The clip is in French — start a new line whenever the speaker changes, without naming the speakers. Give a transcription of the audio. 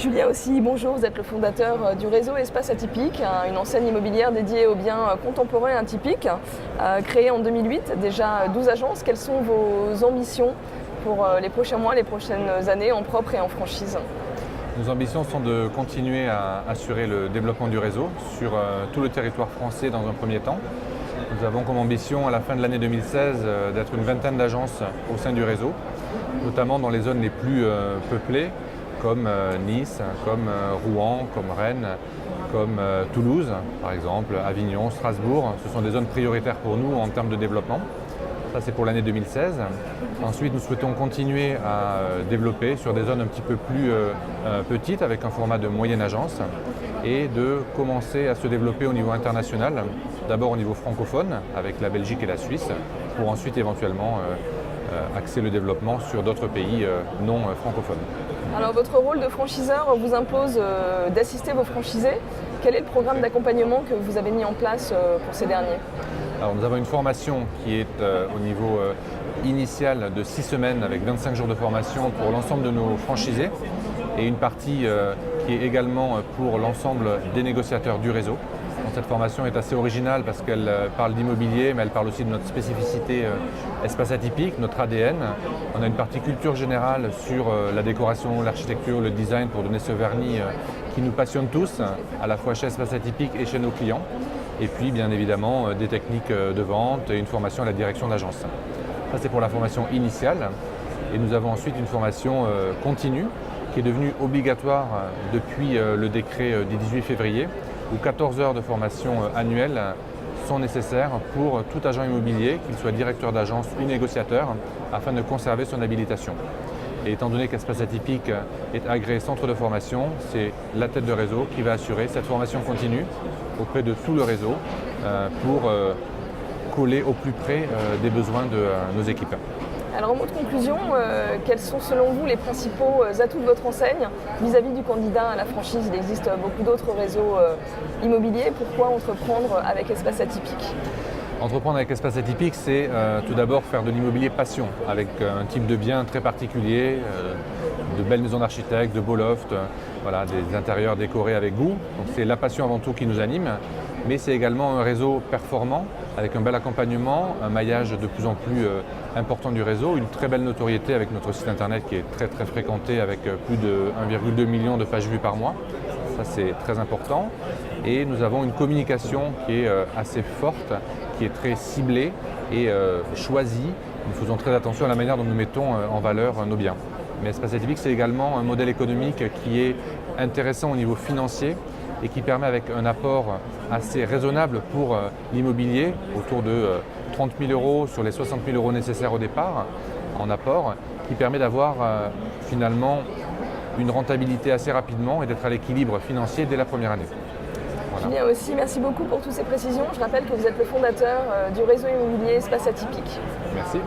Julien aussi, bonjour, vous êtes le fondateur du réseau Espace Atypique, une enseigne immobilière dédiée aux biens contemporains et atypiques, créée en 2008, déjà 12 agences. Quelles sont vos ambitions pour les prochains mois, les prochaines années en propre et en franchise?
Nos ambitions sont de continuer à assurer le développement du réseau sur tout le territoire français dans un premier temps. Nous avons comme ambition à la fin de l'année 2016 d'être une vingtaine d'agences au sein du réseau, notamment dans les zones les plus peuplées, comme Nice, comme Rouen, comme Rennes, comme Toulouse par exemple, Avignon, Strasbourg. Ce sont des zones prioritaires pour nous en termes de développement. Ça c'est pour l'année 2016. Ensuite nous souhaitons continuer à développer sur des zones un petit peu plus petites avec un format de moyenne agence et de commencer à se développer au niveau international, d'abord au niveau francophone avec la Belgique et la Suisse, pour ensuite éventuellement axer le développement sur d'autres pays non francophones.
Alors votre rôle de franchiseur vous impose d'assister vos franchisés. Quel est le programme d'accompagnement que vous avez mis en place pour ces derniers?
Alors, nous avons une formation qui est au niveau initial de 6 semaines avec 25 jours de formation pour l'ensemble de nos franchisés et une partie qui est également pour l'ensemble des négociateurs du réseau. Donc, cette formation est assez originale parce qu'elle parle d'immobilier, mais elle parle aussi de notre spécificité espace atypique, notre ADN. On a une partie culture générale sur la décoration, l'architecture, le design pour donner ce vernis qui nous passionne tous, à la fois chez Espace Atypique et chez nos clients. Et puis bien évidemment des techniques de vente et une formation à la direction d'agence. Ça c'est pour la formation initiale. Et nous avons ensuite une formation continue qui est devenue obligatoire depuis le décret du 18 février où 14 heures de formation annuelle sont nécessaires pour tout agent immobilier, qu'il soit directeur d'agence ou négociateur, afin de conserver son habilitation. Et étant donné qu'Espace Atypique est agréé centre de formation, c'est la tête de réseau qui va assurer cette formation continue auprès de tout le réseau pour coller au plus près des besoins de nos équipes.
Alors en mot de conclusion, quels sont selon vous les principaux atouts de votre enseigne vis-à-vis du candidat à la franchise? Il existe beaucoup d'autres réseaux immobiliers. Pourquoi entreprendre avec Espace Atypique?
Entreprendre avec Espace Atypique, c'est tout d'abord faire de l'immobilier passion, avec un type de bien très particulier, de belles maisons d'architectes, de beaux lofts, voilà, des intérieurs décorés avec goût. Donc c'est la passion avant tout qui nous anime, mais c'est également un réseau performant, avec un bel accompagnement, un maillage de plus en plus important du réseau, une très belle notoriété avec notre site internet qui est très fréquenté avec plus de 1,2 million de pages vues par mois. Ça c'est très important. Et nous avons une communication qui est assez forte, qui est très ciblée et choisie. Nous faisons très attention à la manière dont nous mettons en valeur nos biens. Mais Espace Atypique, c'est également un modèle économique qui est intéressant au niveau financier et qui permet avec un apport assez raisonnable pour l'immobilier, autour de 30 000 € sur les 60 000 € nécessaires au départ en apport, qui permet d'avoir finalement une rentabilité assez rapidement et d'être à l'équilibre financier dès la première année.
Voilà. Julien aussi, merci beaucoup pour toutes ces précisions. Je rappelle que vous êtes le fondateur du réseau immobilier Espace Atypique.
Merci.